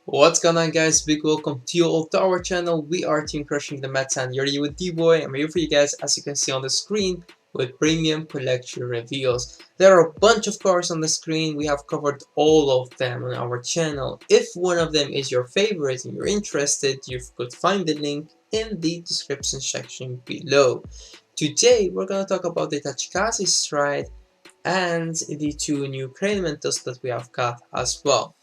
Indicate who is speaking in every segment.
Speaker 1: What's going on, guys? Big welcome to you all to our channel. We are Team Crushing the Meta and you're here with D-Boy. I'm here for you guys, as you can see on the screen, with premium collection reveals. There are a bunch of cars on the screen. We have covered all of them on our channel. If one of them is your favorite and you're interested, you could find the link in the description section below. Today we're going to talk about the Tachieesszzz Stride and the two new crane mentals that we have got as well.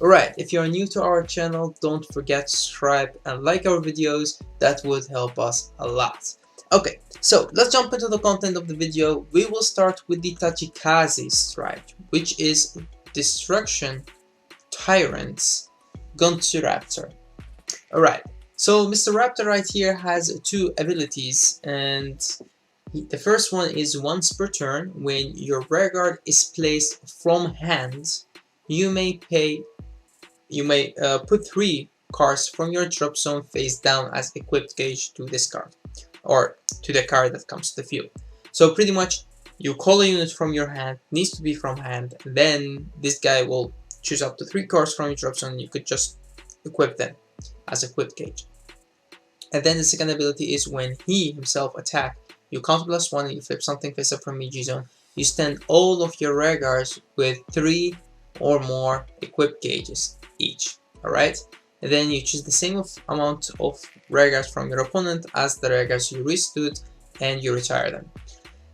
Speaker 1: Alright, if you're new to our channel, don't forget to subscribe and like our videos. That would help us a lot. Okay, so let's jump into the content of the video. We will start with the Tachieesszzz Stride, which is Destruction Tyrant's GantuRaptor. Alright, so Mr. Raptor right here has two abilities, and the first one is once per turn. When your Vanguard is placed from hand, you may put 3 cards from your drop zone face down as equipped gauge to this card, or to the card that comes to the field. So pretty much you call a unit from your hand, needs to be from hand, then this guy will choose up to 3 cards from your drop zone, and you could just equip them as equipped gauge. And then the second ability is when he himself attack, you count +1 and you flip something face up from EG zone. You stand all of your Vanguards with 3 or more equipped gauges each. Alright, and then you choose the same amount of Vanguards from your opponent as the Vanguards you restood, and you retire them.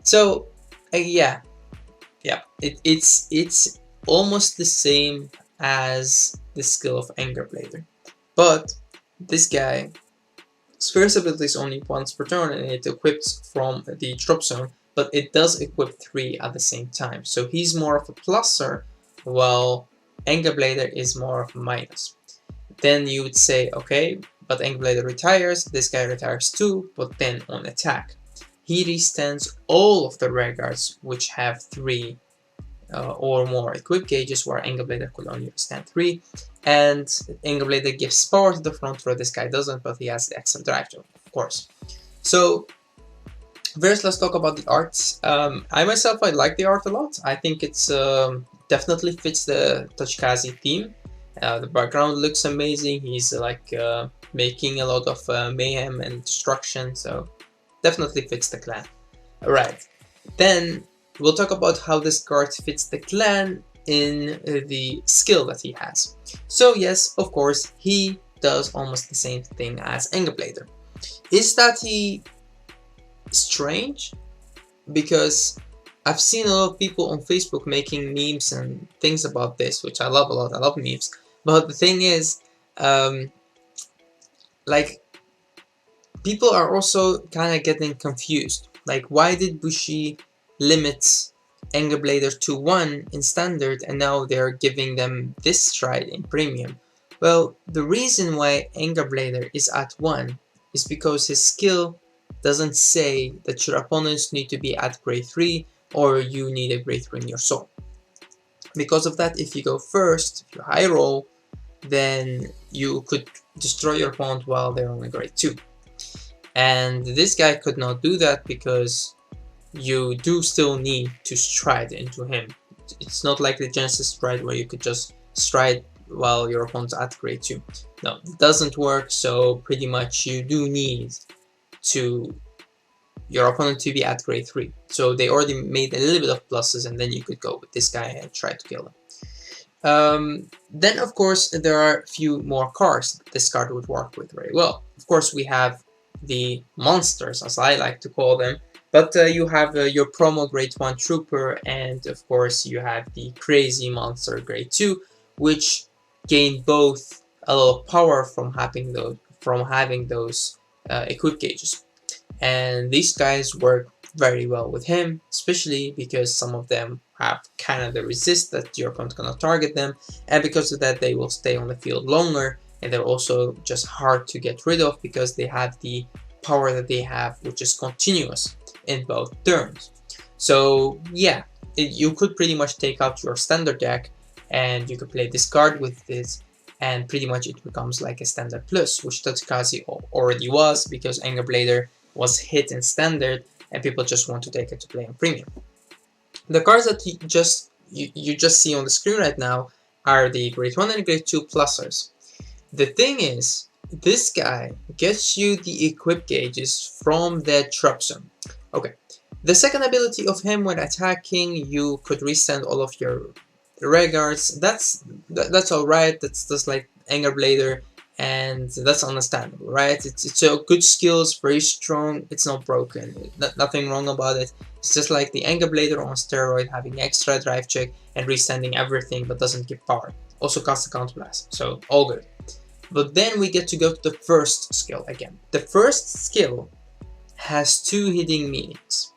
Speaker 1: So it's almost the same as the skill of Vanguard, but this guy, his first ability is only once per turn and it equips from the drop zone, but it does equip 3 at the same time. So he's more of a pluser, while Vanguard is more of a minus. Then you would say, okay, but Vanguard retires, this guy retires too, but then on attack, he restands all of the Vanguards which have 3 or more equipped gauges, where Vanguard could only stand 3, and Vanguard gives power to the front row. This guy doesn't, but he has the extra drive to, of course. So first, let's talk about the arts. I like the art a lot. I think it's definitely fits the Tachieesszzz theme. The background looks amazing. He's making a lot of mayhem and destruction, so definitely fits the clan. Alright, then we'll talk about how this card fits the clan in the skill that he has. So yes, of course, he does almost the same thing as Vanguard. Is that he strange? Because I've seen a lot of people on Facebook making memes and things about this, which I love a lot. I love memes. But the thing is, people are also kind of getting confused. Like, why did Bushi limit Vanguard to 1 in standard, and now they're giving them this stride in premium? Well, the reason why Vanguard is at 1 is because his skill doesn't say that your opponents need to be at grade 3 or you need a grade 3 in your soul. Because of that, if you go first, if you high roll, then you could destroy your opponent while they're on a grade 2. And this guy could not do that because you do still need to stride into him. It's not like the Genesis stride where you could just stride while your opponent's at grade 2. No, it doesn't work, so pretty much you do need your opponent to be at grade 3. So they already made a little bit of pluses, and then you could go with this guy and try to kill him. Then of course there are a few more cards that this card would work with very well. Of course we have the monsters, as I like to call them, but you have your promo grade 1 trooper, and of course you have the crazy monster grade 2, which gain both a lot of power from having those equipped gauges. And these guys work very well with him, especially because some of them have kind of the resist that your opponent cannot target them, and because of that they will stay on the field longer, and they're also just hard to get rid of because they have the power that they have, which is continuous in both turns. So yeah, you could pretty much take out your standard deck and you could play this card with this, and pretty much it becomes like a standard plus, which Tachieesszzz already was, because Vanguard was hit in standard and people just want to take it to play in premium. The cards that you just see on the screen right now are the grade 1 and grade 2 plusers. The thing is, this guy gets you the equip gauges from the drop zone. Okay, the second ability of him when attacking, you could resend all of your rare guards. That's alright. That's just like Anger Blader, and that's understandable, right? It's a good skills, very strong. It's not broken. Nothing wrong about it. It's just like the Anger Blader on steroid, having extra drive check and resending everything, but doesn't give power. Also costs a counter blast, so all good. But then we get to go to the first skill again. The first skill has two hidden meanings.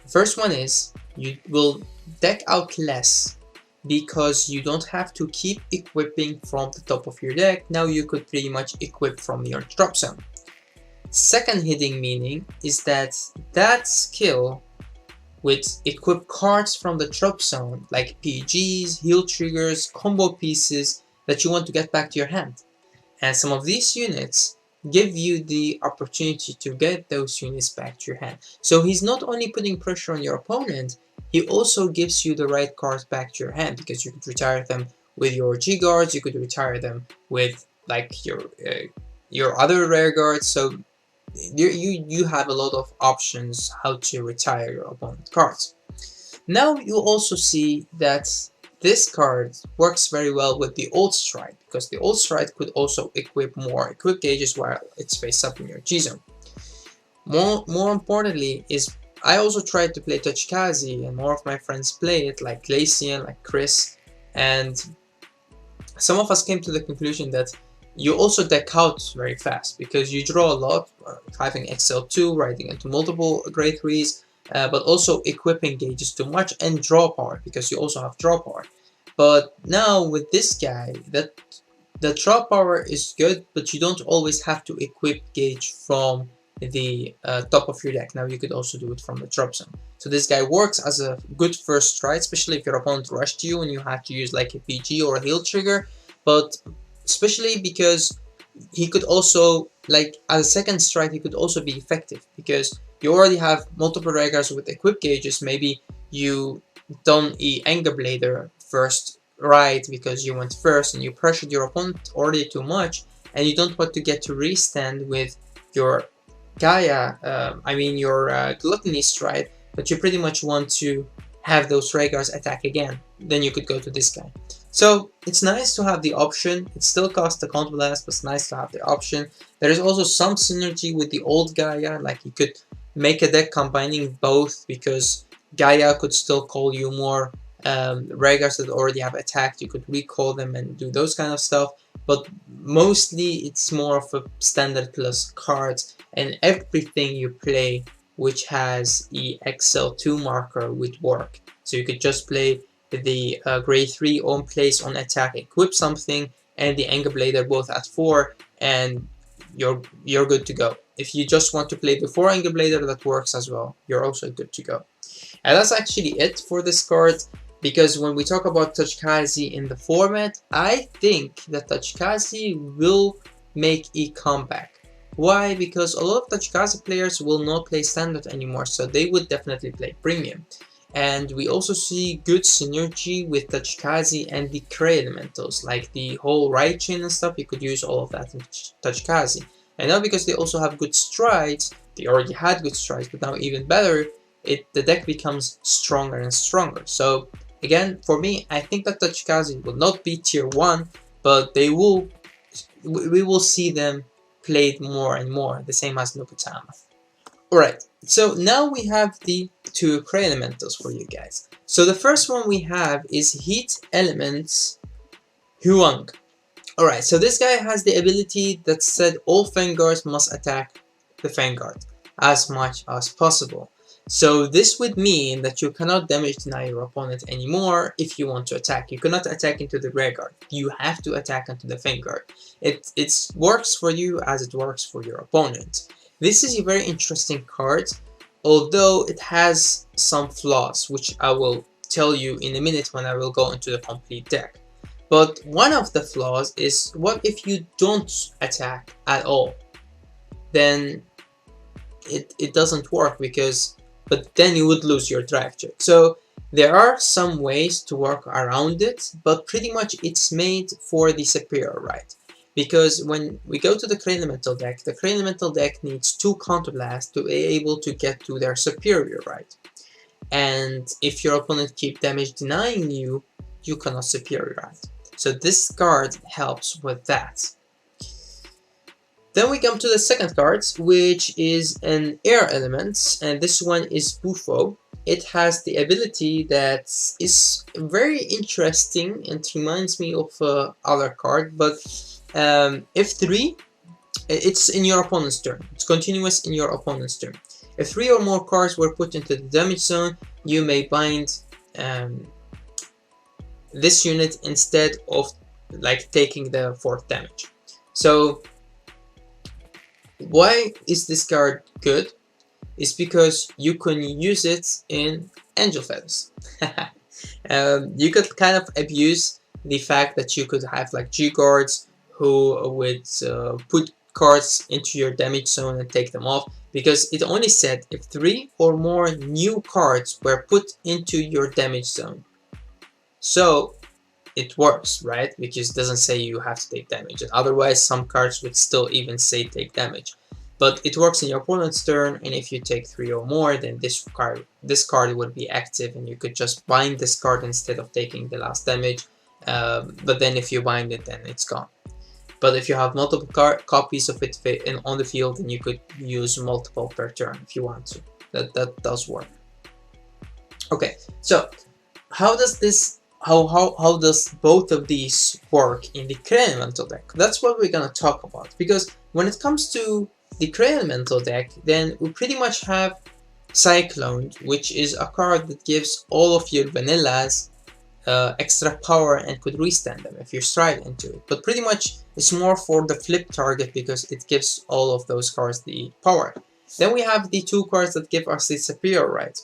Speaker 1: The first one is you will deck out less because you don't have to keep equipping from the top of your deck. Now you could pretty much equip from your drop zone. Second hidden meaning is that that skill with equip cards from the drop zone like PGs, heal triggers, combo pieces that you want to get back to your hand. And some of these units give you the opportunity to get those units back to your hand. So he's not only putting pressure on your opponent, he also gives you the right cards back to your hand, because you could retire them with your G guards, you could retire them with like your other rare guards. So you have a lot of options how to retire your opponent's cards. Now you also see that this card works very well with the old stride, because the old stride could also equip more equip gauges while it's face up in your G zone. More importantly is I also tried to play Tachieesszzz, and more of my friends play it, like Glacian, like Chris, and some of us came to the conclusion that you also deck out very fast because you draw a lot, having XL2, riding into multiple grade 3s, but also equipping gauges too much, and draw power because you also have draw power. But now with this guy, that the draw power is good, but you don't always have to equip gauge from the top of your deck. Now you could also do it from the drop zone. So this guy works as a good first stride, especially if your opponent rushed you and you have to use like a PG or a heal trigger, but especially because he could also, like as a second strike, he could also be effective because you already have multiple rare guards with equip gauges. Maybe you don't Anger Blader first ride because you went first and you pressured your opponent already too much, and you don't want to get to restand with your Gaia, your Gluttony stride, but you pretty much want to have those rare guards attack again. Then you could go to this guy. So it's nice to have the option. It still costs a counter blast, but it's nice to have the option. There is also some synergy with the old Gaia, like you could make a deck combining both, because Gaia could still call you more rare guards that already have attacked. You could recall them and do those kind of stuff, but mostly it's more of a standard plus cards, and everything you play which has the XL2 marker would work. So you could just play the grade 3 on place on attack, equip something, and the Anger Blader both at 4, and you're good to go. If you just want to play before Anger Blader, that works as well. You're also good to go. And that's actually it for this card, because when we talk about Tachieesszzz in the format, I think that Tachieesszzz will make a comeback. Why? Because a lot of Tachieesszzz players will not play standard anymore, so they would definitely play premium. And we also see good synergy with Tachieesszzz and the Cray elementals, like the whole right chain and stuff. You could use all of that in Tachieesszzz. And now because they also have good strides, they already had good strides, but now even better, the deck becomes stronger and stronger. So again, for me, I think that Tachieesszzz will not be tier 1, but we will see them played more and more, the same as Nukutama. Alright, so now we have the two Cray elementals for you guys. So the first one we have is Heat Elements Huang. Alright, so this guy has the ability that said all Vanguards must attack the Vanguard as much as possible. So this would mean that you cannot damage deny your opponent anymore if you want to attack. You cannot attack into the rear guard. You have to attack into the Vanguard. It works for you as it works for your opponent. This is a very interesting card, although it has some flaws, which I will tell you in a minute when I will go into the complete deck. But one of the flaws is, what if you don't attack at all? Then it doesn't work, but then you would lose your drive check. So there are some ways to work around it, but pretty much it's made for the superior ride. because when we go to the Cray Elemental deck, the Cray Elemental deck needs 2 Counterblast to be able to get to their superior, right? And if your opponent keep damage denying you, you cannot superiorize. So this card helps with that. Then we come to the second card, which is an air element, and this one is Bufo. It has the ability that is very interesting and reminds me of other card, but if 3, it's in your opponent's turn. It's continuous in your opponent's turn. If 3 or more cards were put into the damage zone, you may bind this unit instead of like taking the 4th damage. So why is this card good? It's because you can use it in Angel Feathers. You could kind of abuse the fact that you could have like G guards who would put cards into your damage zone and take them off, because it only said if 3 or more new cards were put into your damage zone. So it works, right? Because it doesn't say you have to take damage, and otherwise some cards would still even say take damage. But it works in your opponent's turn, and if you take 3 or more, then this card would be active, and you could just bind this card instead of taking the last damage. But then if you bind it, then it's gone. But if you have multiple copies of it on the field, then you could use multiple per turn if you want to. That does work. Okay, so how does this? How does both of these work in the Cray Elemental deck? That's what we're gonna talk about, because when it comes to the Cray Elemental deck, then we pretty much have Cyclone, which is a card that gives all of your vanillas extra power and could restand them if you stride into it. But pretty much it's more for the flip target because it gives all of those cards the power. Then we have the 2 cards that give us the superior right,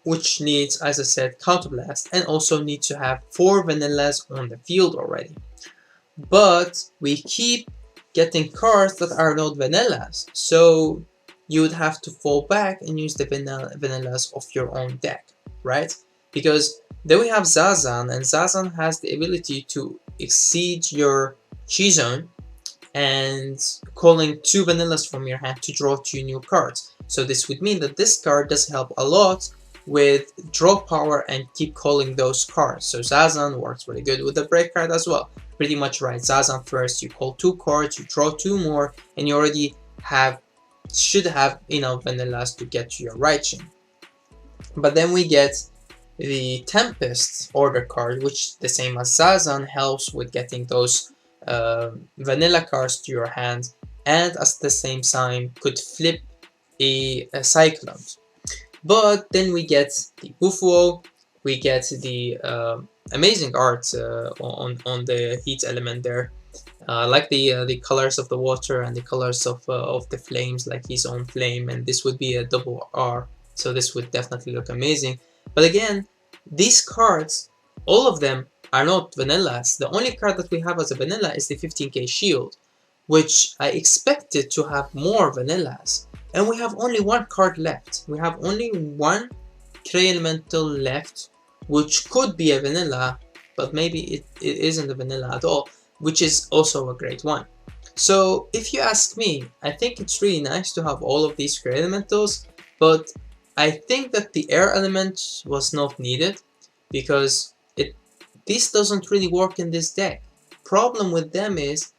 Speaker 1: which needs, as I said, Counterblast, and also need to have 4 vanillas on the field already. But we keep getting cards that are not vanillas, so you would have to fall back and use the vanillas of your own deck, right? Because then we have Zazan, and Zazan has the ability to exceed your Chi zone and calling 2 vanillas from your hand to draw 2 new cards. So this would mean that this card does help a lot with draw power and keep calling those cards. So Zazan works really good with the break card as well. Pretty much right, Zazan first, you call 2 cards, you draw 2 more, and you already should have enough vanillas to get to your right chain. But then we get the Tempest order card, which the same as Zazan helps with getting those vanilla cards to your hand, and at the same time could flip a Cyclone. But then we get the Bufuo, we get the amazing art on the heat element there, like the colors of the water and the colors of the flames, like his own flame, and this would be a double R, so this would definitely look amazing. But again, these cards, all of them are not vanillas. The only card that we have as a vanilla is the 15k shield, which I expected to have more vanillas. And we have only 1 card left. We have only 1 Cray Elemental left, which could be a vanilla, but maybe it isn't a vanilla at all, which is also a great one. So if you ask me, I think it's really nice to have all of these Cray Elementals, but I think that the air element was not needed, because this doesn't really work in this deck. Problem with them is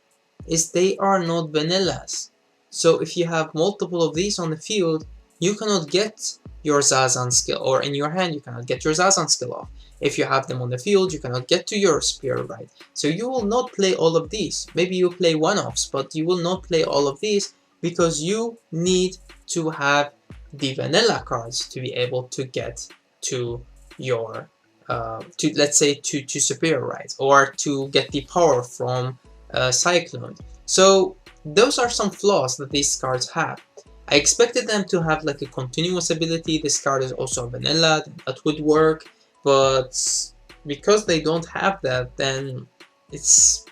Speaker 1: they are not vanillas. So if you have multiple of these on the field, you cannot get your Zazan skill, or in your hand you cannot get your Zazan skill off. If you have them on the field, you cannot get to your superior right. So you will not play all of these. Maybe you play one-offs, but you will not play all of these, because you need to have the vanilla cards to be able to get to your let's say to superior right, or to get the power from Cyclone. So those are some flaws that these cards have. I expected them to have like a continuous ability. This card is also a vanilla, that would work, but because they don't have that, then it's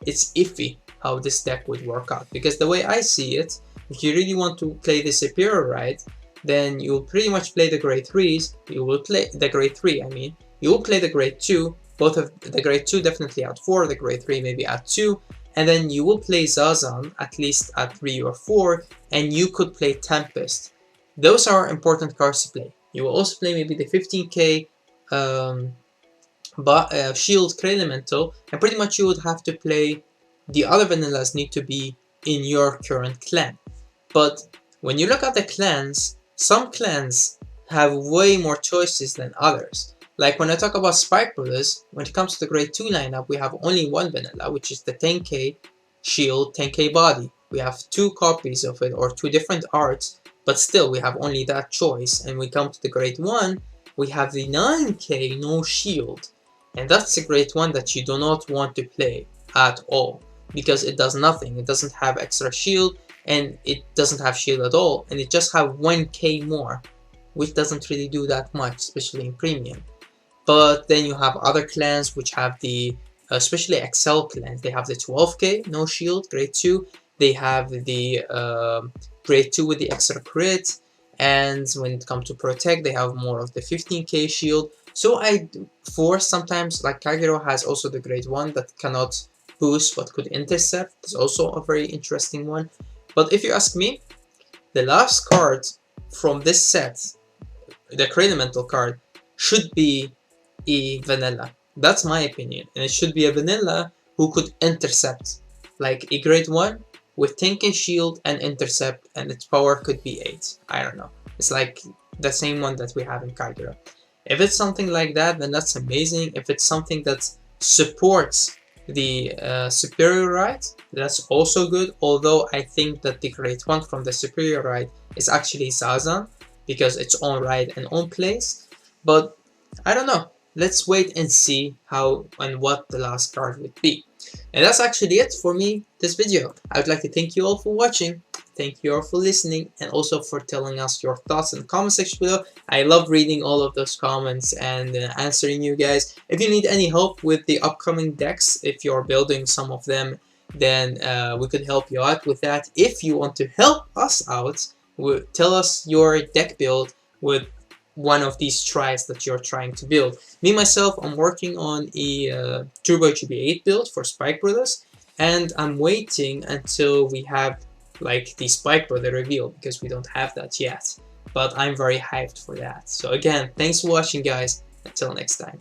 Speaker 1: iffy how this deck would work out. Because the way I see it, if you really want to play the superior right, then you'll pretty much play the grade 3s. You will play the grade 3, I mean. You will play the grade 2, both of the grade 2 definitely at 4, the grade 3 maybe at 2, and then you will play Zazan at least at 3 or 4, and you could play Tempest. Those are important cards to play. You will also play maybe the 15k Shield Cray Elemental, and pretty much you would have to play the other vanillas need to be in your current clan. But when you look at the clans, some clans have way more choices than others. Like when I talk about Spike Brothers, when it comes to the grade 2 lineup, we have only one vanilla, which is the 10k shield, 10k body. We have 2 copies of it, or 2 different arts, but still we have only that choice. And when we come to the grade 1, we have the 9k no shield. And that's a grade 1 that you do not want to play at all, because it does nothing. It doesn't have extra shield, and it doesn't have shield at all, and it just have 1k more, which doesn't really do that much, especially in premium. But then you have other clans which have the, especially Excel clans, they have the 12k no shield, grade 2, they have the grade 2 with the extra crit, and when it comes to Protect, they have more of the 15k shield. So I force sometimes, like Kagero has also the grade 1 that cannot boost but could intercept. It's also a very interesting one. But if you ask me, the last card from this set, the Cray Elemental card, should be a vanilla. That's my opinion. And it should be a vanilla who could intercept. Like a grade 1 with 10k shield and intercept, and its power could be 8. I don't know. It's like the same one that we have in Kagero. If it's something like that, then that's amazing. If it's something that supports the superior right, that's also good. Although I think that the grade 1 from the superior right is actually Zazan, because it's own right and own place. But I don't know. Let's wait and see how and what the last card would be. And that's actually it for me, this video. I would like to thank you all for watching. Thank you all for listening, and also for telling us your thoughts in the comment section below. I love reading all of those comments and answering you guys. If you need any help with the upcoming decks, if you're building some of them, then we could help you out with that. If you want to help us out, tell us your deck build with one of these tries that you're trying to build. Me, myself, I'm working on a Turbo GB8 build for Spike Brothers, and I'm waiting until we have like the Spike Brother reveal, because we don't have that yet. But I'm very hyped for that. So again, thanks for watching, guys. Until next time.